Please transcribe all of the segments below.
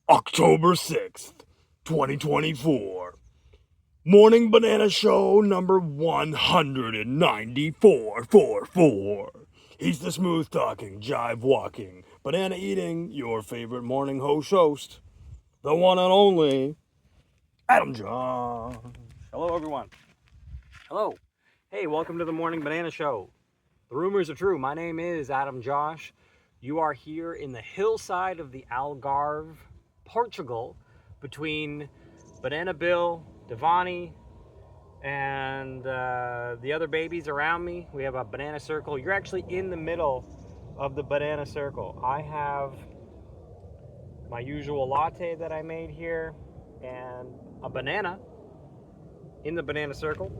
October 6th, 2024. Morning Banana Show number 194. He's the smooth talking, jive walking, banana eating, your favorite morning host, the one and only Adam Josh. Hello, everyone. Hello. Hey, welcome to the Morning Banana Show. The rumors are true. My name is Adam Josh. You are here in the hillside of the Algarve, Portugal, between Banana Bill, Devani, and the other babies around me. We have a banana circle. You're actually in the middle of the banana circle. I have my usual latte that I made here and a banana in the banana circle.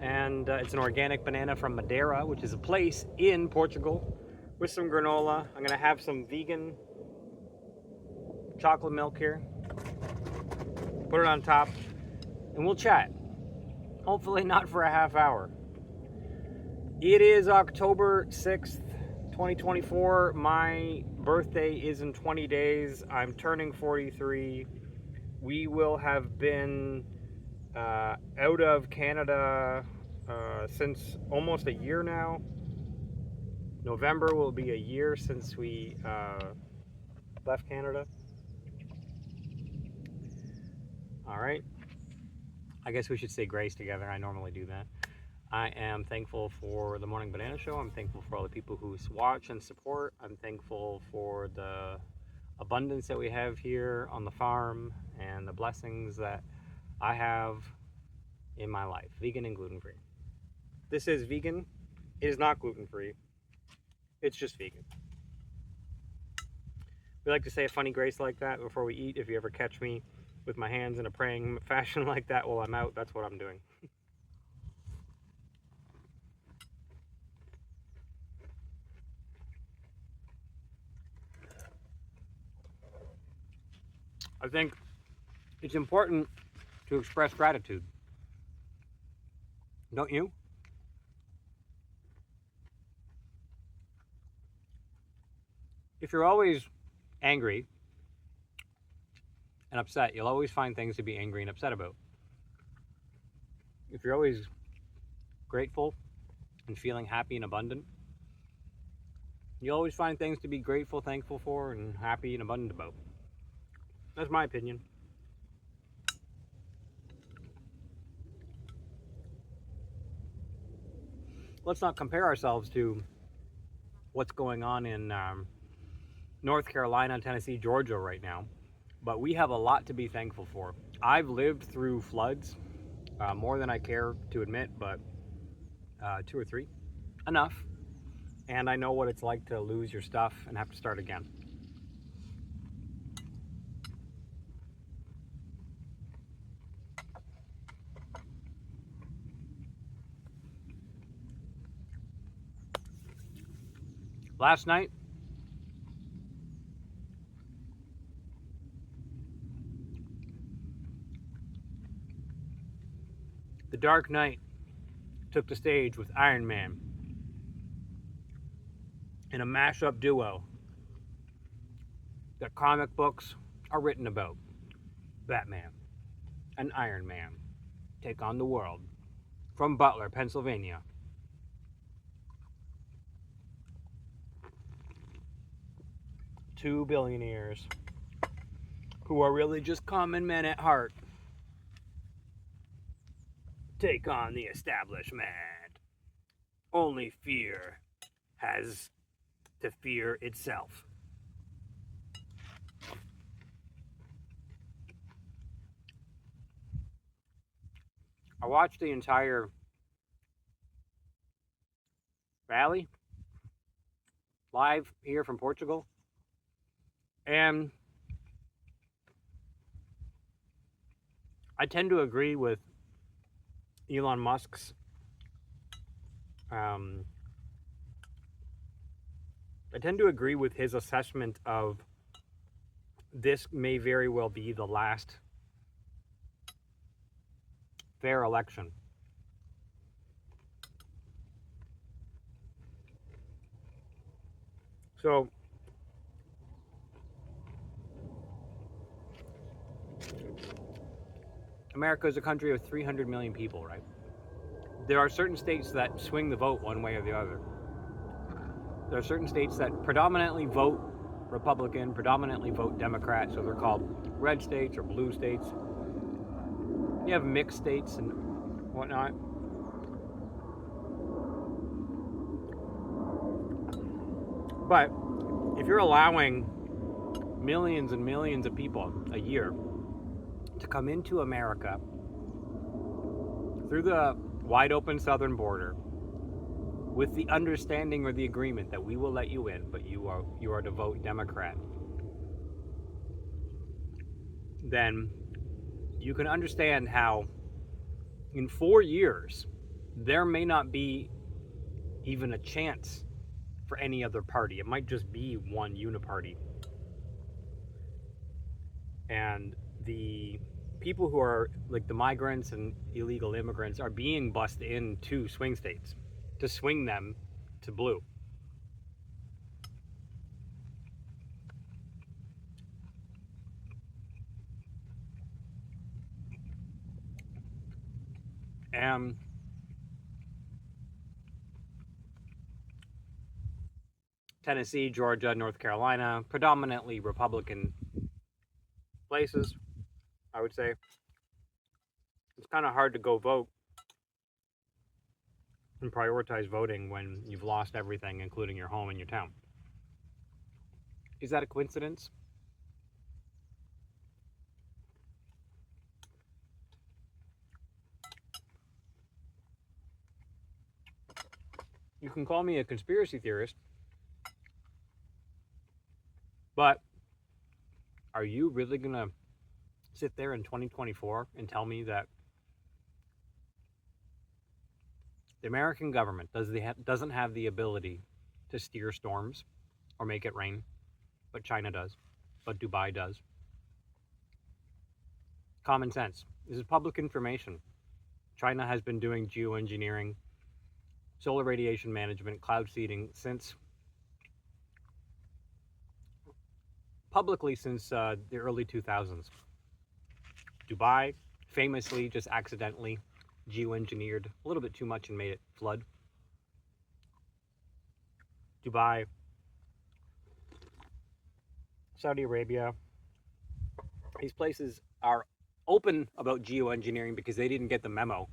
And it's an organic banana from Madeira, which is a place in Portugal, with some granola. I'm gonna have some vegan chocolate milk here, put it on top, and we'll chat. Hopefully not for a half hour. It is October 6th, 2024. My birthday is in 20 days. I'm turning 43. We will have been out of Canada since almost a year now. November will be a year since we left Canada. All right. I guess we should say grace together. I normally do that. I am thankful for the Morning Banana Show. I'm thankful for all the people who watch and support. I'm thankful for the abundance that we have here on the farm and the blessings that I have in my life. Vegan and gluten-free. This is vegan. It is not gluten-free. It's just vegan. We like to say a funny grace like that before we eat. If you ever catch me with my hands in a praying fashion like that while I'm out, that's what I'm doing. I think it's important to express gratitude. Don't you? If you're always angry and upset, you'll always find things to be angry and upset about. If you're always grateful and feeling happy and abundant, you'll always find things to be grateful, thankful for, and happy and abundant about. That's my opinion. Let's not compare ourselves to what's going on in North Carolina, Tennessee, Georgia right now, but we have a lot to be thankful for. I've lived through floods, more than I care to admit, but 2 or 3, enough. And I know what it's like to lose your stuff and have to start again. Last night, the Dark Knight took the stage with Iron Man in a mashup duo that comic books are written about. Batman and Iron Man take on the world from Butler, Pennsylvania. Two billionaires who are really just common men at heart take on the establishment. Only fear has to fear itself. I watched the entire rally live here from Portugal, and I tend to agree with Elon Musk's I tend to agree with his assessment of this may very well be the last fair election. So America is a country of 300 million people, right? There are certain states that swing the vote one way or the other. There are certain states that predominantly vote Republican, predominantly vote Democrat, so they're called red states or blue states. You have mixed states and whatnot. But if you're allowing millions and millions of people a year to come into America through the wide open southern border with the understanding or the agreement that we will let you in, but you are to vote Democrat, then you can understand how in 4 years there may not be even a chance for any other party. It might just be one uniparty. And the people who are like the migrants and illegal immigrants are being bussed into swing states to swing them to blue. And Tennessee, Georgia, North Carolina, predominantly Republican places, I would say. It's kind of hard to go vote and prioritize voting when you've lost everything, including your home and your town. Is that a coincidence? You can call me a conspiracy theorist, but are you really going to sit there in 2024 and tell me that the American government doesn't have the ability to steer storms or make it rain, but China does, but Dubai does? Common sense. This is public information. China has been doing geoengineering, solar radiation management, cloud seeding publicly since the early 2000s. Dubai famously just accidentally geoengineered a little bit too much and made it flood. Dubai, Saudi Arabia, these places are open about geoengineering because they didn't get the memo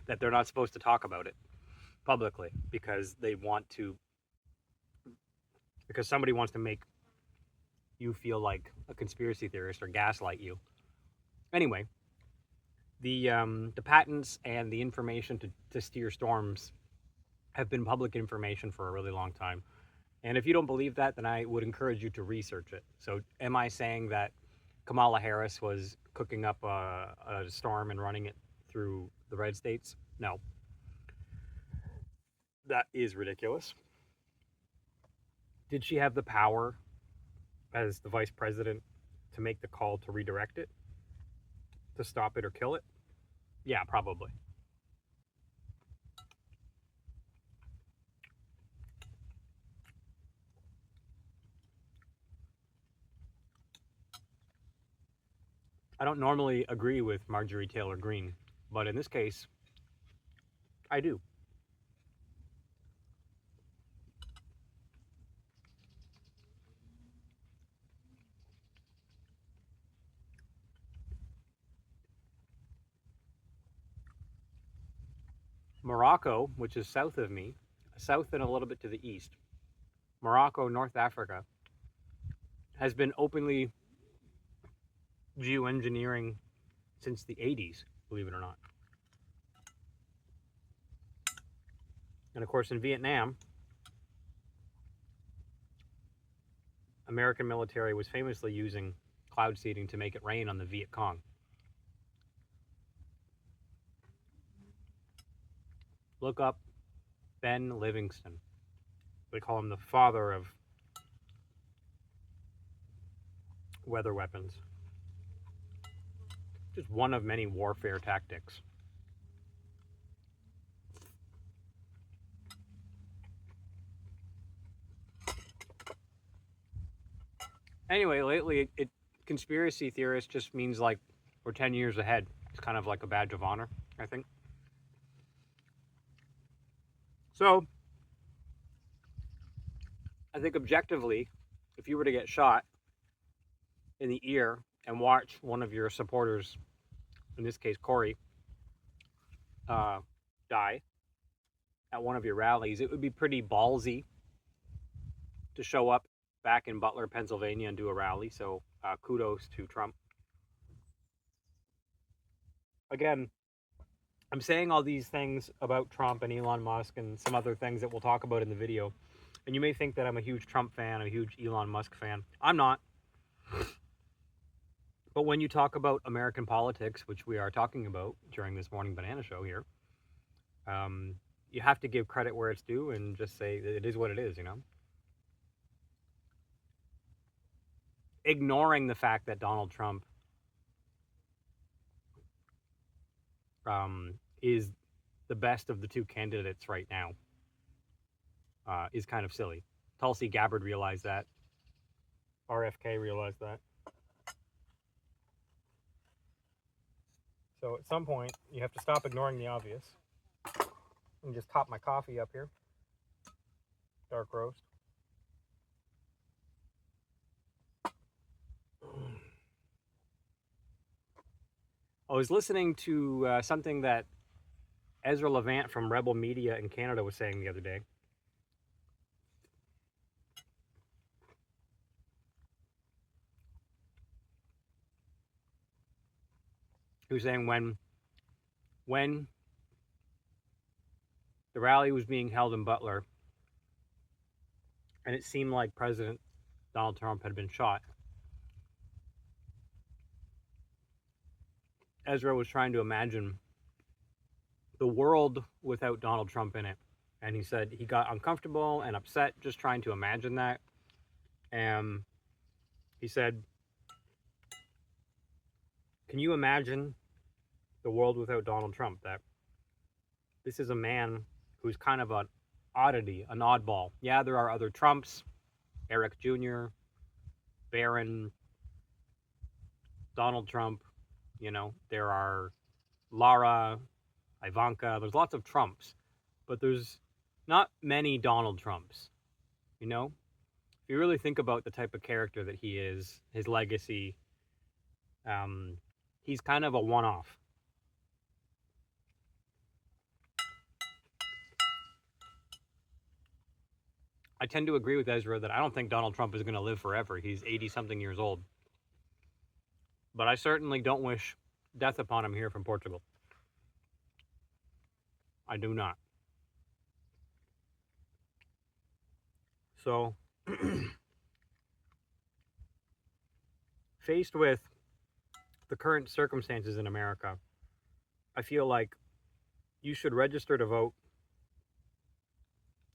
that they're not supposed to talk about it publicly because somebody wants to make you feel like a conspiracy theorist or gaslight you. Anyway, the patents and the information to steer storms have been public information for a really long time. And if you don't believe that, then I would encourage you to research it. So am I saying that Kamala Harris was cooking up a storm and running it through the red states? No. That is ridiculous. Did she have the power as the vice president to make the call to redirect it? To stop it or kill it? Yeah, probably. I don't normally agree with Marjorie Taylor Greene, but in this case, I do. Morocco, which is south of me, south and a little bit to the east, Morocco, North Africa, has been openly geoengineering since the 80s, believe it or not. And of course, in Vietnam, American military was famously using cloud seeding to make it rain on the Viet Cong. Look up Ben Livingston. They call him the father of weather weapons. Just one of many warfare tactics. Anyway, lately, conspiracy theorist just means like we're 10 years ahead. It's kind of like a badge of honor, I think. So, I think objectively, if you were to get shot in the ear and watch one of your supporters, in this case Corey, die at one of your rallies, it would be pretty ballsy to show up back in Butler, Pennsylvania and do a rally. So kudos to Trump. Again, I'm saying all these things about Trump and Elon Musk and some other things that we'll talk about in the video. And you may think that I'm a huge Trump fan, a huge Elon Musk fan. I'm not. But when you talk about American politics, which we are talking about during this morning banana show here, you have to give credit where it's due and just say that it is what it is, you know? Ignoring the fact that Donald Trump is the best of the two candidates right now is kind of silly. Tulsi Gabbard realized that. RFK realized that. So at some point, you have to stop ignoring the obvious. And just top my coffee up here. Dark roast. I was listening to something that Ezra Levant from Rebel Media in Canada was saying the other day. He was saying when the rally was being held in Butler and it seemed like President Donald Trump had been shot, Ezra was trying to imagine the world without Donald Trump in it. And he said he got uncomfortable and upset just trying to imagine that. And he said, can you imagine the world without Donald Trump? That this is a man who's kind of an oddity, an oddball. Yeah, there are other Trumps, Eric Jr., Barron, Donald Trump, you know, there are Lara, Ivanka, there's lots of Trumps, but there's not many Donald Trumps, you know? If you really think about the type of character that he is, his legacy, he's kind of a one-off. I tend to agree with Ezra that I don't think Donald Trump is going to live forever. He's 80-something years old. But I certainly don't wish death upon him here from Portugal. I do not. So, faced with the current circumstances in America, I feel like you should register to vote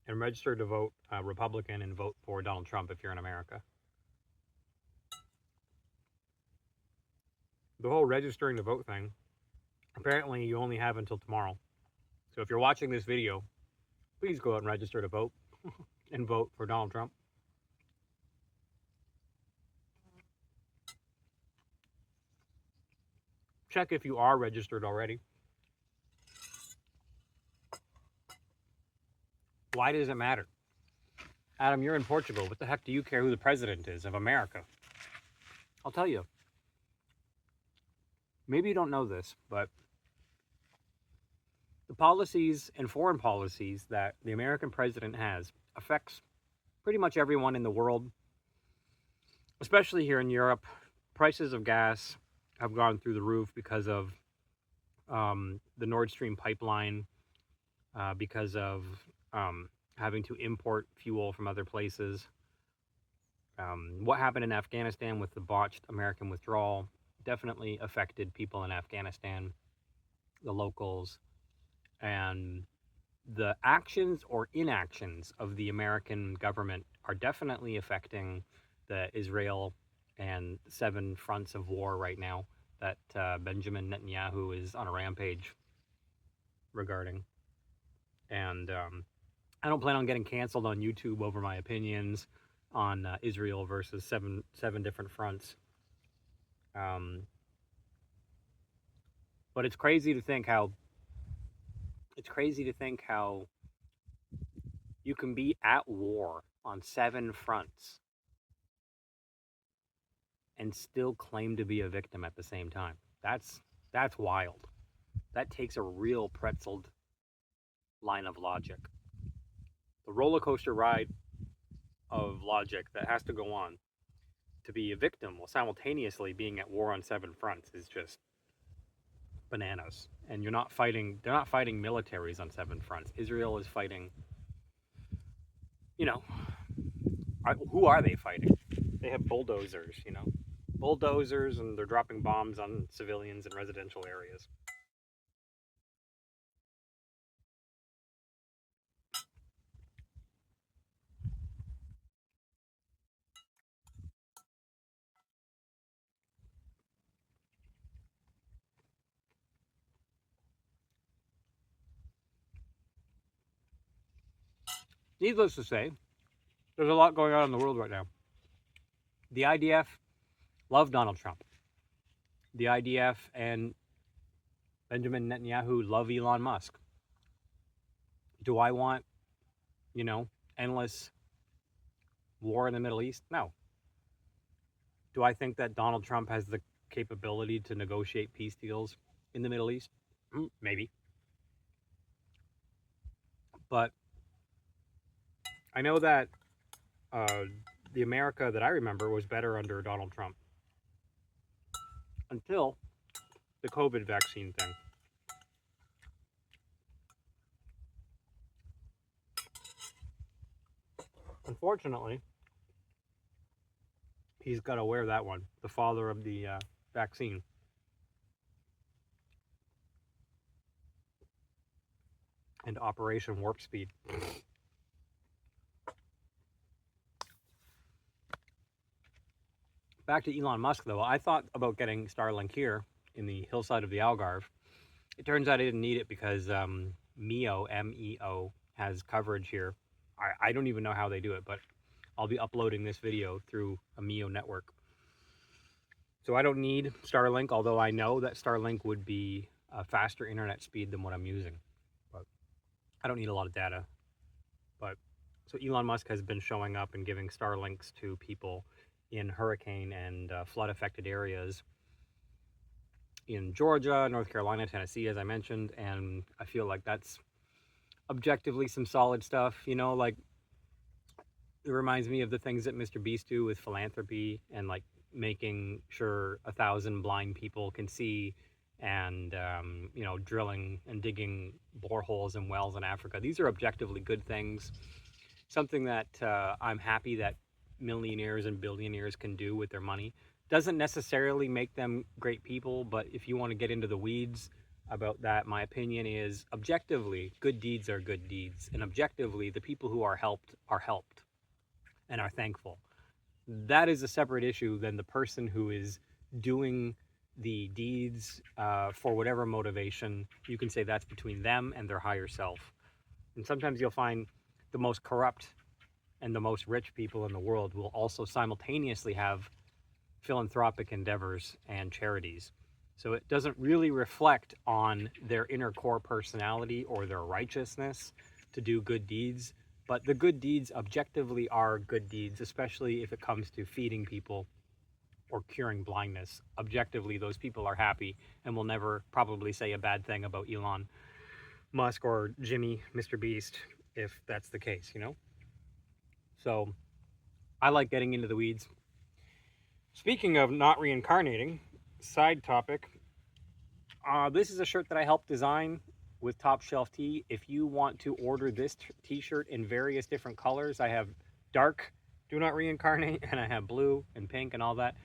and register to vote Republican and vote for Donald Trump if you're in America. The whole registering to vote thing, apparently you only have until tomorrow. So if you're watching this video, please go out and register to vote and vote for Donald Trump. Check if you are registered already. Why does it matter? Adam, you're in Portugal. What the heck do you care who the president is of America? I'll tell you. Maybe you don't know this, but the policies and foreign policies that the American president has affects pretty much everyone in the world, especially here in Europe. Prices of gas have gone through the roof because of the Nord Stream pipeline, because of having to import fuel from other places. What happened in Afghanistan with the botched American withdrawal definitely affected people in Afghanistan, the locals, and the actions or inactions of the American government are definitely affecting the Israel and 7 fronts of war right now that Benjamin Netanyahu is on a rampage regarding. And I don't plan on getting canceled on YouTube over my opinions on Israel versus seven different fronts. But it's crazy to think how you can be at war on 7 fronts and still claim to be a victim at the same time. That's wild. That takes a real pretzeled line of logic. The roller coaster ride of logic that has to go on to be a victim while simultaneously being at war on 7 fronts is just bananas. And they're not fighting militaries on 7 fronts. Israel is fighting, you know, who are they fighting? They have bulldozers, bulldozers, and they're dropping bombs on civilians in residential areas. Needless to say, there's a lot going on in the world right now. The IDF love Donald Trump. The IDF and Benjamin Netanyahu love Elon Musk. Do I want, endless war in the Middle East? No. Do I think that Donald Trump has the capability to negotiate peace deals in the Middle East? Maybe. But I know that the America that I remember was better under Donald Trump. Until the COVID vaccine thing. Unfortunately, he's got to wear that one, the father of the vaccine. And Operation Warp Speed. Back to Elon Musk, though. I thought about getting Starlink here in the hillside of the Algarve. It turns out I didn't need it because MEO, M-E-O, has coverage here. I don't even know how they do it, but I'll be uploading this video through a MEO network. So I don't need Starlink, although I know that Starlink would be a faster internet speed than what I'm using. But I don't need a lot of data. But so Elon Musk has been showing up and giving Starlinks to people in hurricane and flood-affected areas in Georgia, North Carolina, Tennessee, as I mentioned, and I feel like that's objectively some solid stuff. Like it reminds me of the things that Mr. Beast do with philanthropy and like making sure 1,000 blind people can see, and drilling and digging boreholes and wells in Africa. These are objectively good things. Something that I'm happy that millionaires and billionaires can do with their money. Doesn't necessarily make them great people, but if you want to get into the weeds about that, my opinion is objectively, good deeds are good deeds. And objectively, the people who are helped and are thankful. That is a separate issue than the person who is doing the deeds for whatever motivation. You can say that's between them and their higher self. And sometimes you'll find the most corrupt and the most rich people in the world will also simultaneously have philanthropic endeavors and charities. So it doesn't really reflect on their inner core personality or their righteousness to do good deeds, but the good deeds objectively are good deeds, especially if it comes to feeding people or curing blindness. Objectively, those people are happy and will never probably say a bad thing about Elon Musk or Jimmy, Mr. Beast, if that's the case, So I like getting into the weeds. Speaking of not reincarnating, side topic, this is a shirt that I helped design with Top Shelf Tea. If you want to order this t-shirt in various different colors, I have dark, do not reincarnate, and I have blue and pink and all that.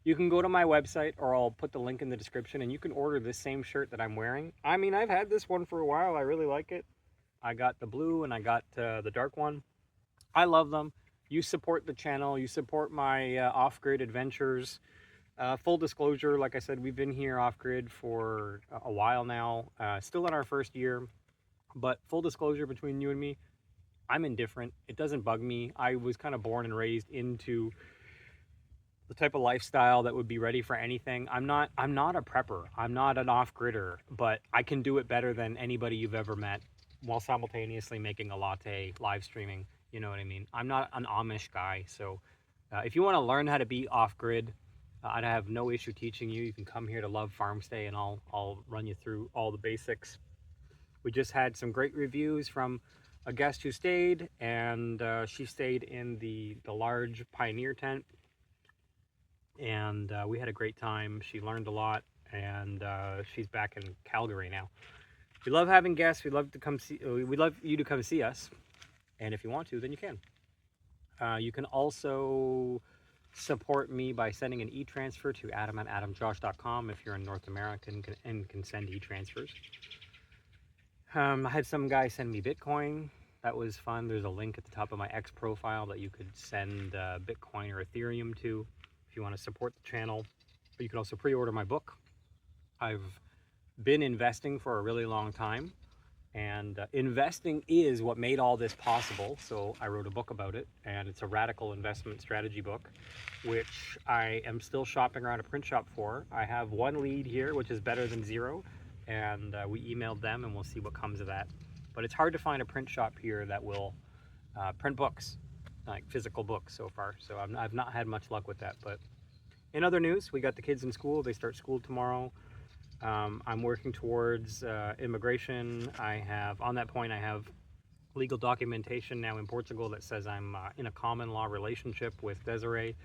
You can go to my website, or I'll put the link in the description, and you can order this same shirt that I'm wearing. I mean, I've had this one for a while. I really like it. I got the blue and I got the dark one. I love them. You support the channel. You support my off-grid adventures. Full disclosure, like I said, we've been here off-grid for a while now. Still in our first year. But full disclosure between you and me, I'm indifferent. It doesn't bug me. I was kind of born and raised into the type of lifestyle that would be ready for anything. I'm not a prepper. I'm not an off-gridder, but I can do it better than anybody you've ever met while simultaneously making a latte, live streaming. You know what I mean? I'm not an Amish guy, so if you want to learn how to be off-grid, I'd have no issue teaching you. You can come here to Love Farm Stay, and I'll run you through all the basics. We just had some great reviews from a guest who stayed, and she stayed in the large Pioneer tent, and we had a great time. She learned a lot, and she's back in Calgary now. We love having guests. We'd love you to come see us, and if you want to, then you can. You can also support me by sending an e-transfer to adam@adamjosh.com if you're in North America and can send e-transfers. I had some guy send me Bitcoin. That was fun. There's a link at the top of my X profile that you could send Bitcoin or Ethereum to if you want to support the channel. But you can also pre-order my book. I've been investing for a really long time, and investing is what made all this possible. So I wrote a book about it, and it's a radical investment strategy book, which I am still shopping around a print shop for. I have one lead here, which is better than zero, and we emailed them, and we'll see what comes of that. But it's hard to find a print shop here that will print books, like physical books so far. So I've not had much luck with that. But in other news, we got the kids in school. They start school tomorrow. I'm working towards immigration. On that point, I have legal documentation now in Portugal that says I'm in a common law relationship with Desiree.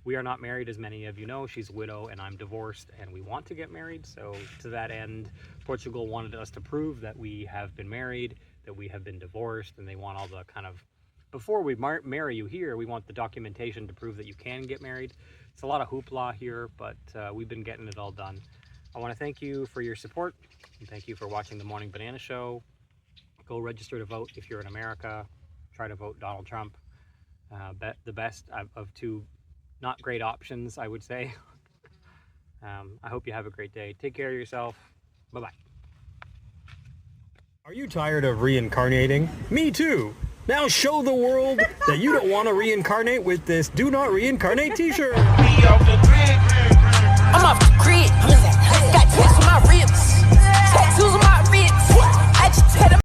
We are not married, as many of you know. She's a widow and I'm divorced, and we want to get married. So to that end, Portugal wanted us to prove that we have been married, that we have been divorced, and they want all the kind of, before we marry you here, we want the documentation to prove that you can get married. It's a lot of hoopla here, but we've been getting it all done. I want to thank you for your support, and thank you for watching the Morning Banana Show. Go register to vote if you're in America. Try to vote Donald Trump. The best of two not great options, I would say. I hope you have a great day. Take care of yourself. Bye-bye. Are you tired of reincarnating? Me too! Now show the world that you don't want to reincarnate with this Do Not Reincarnate t-shirt! I'm off the grid. Got tats on my ribs. Tattoos on my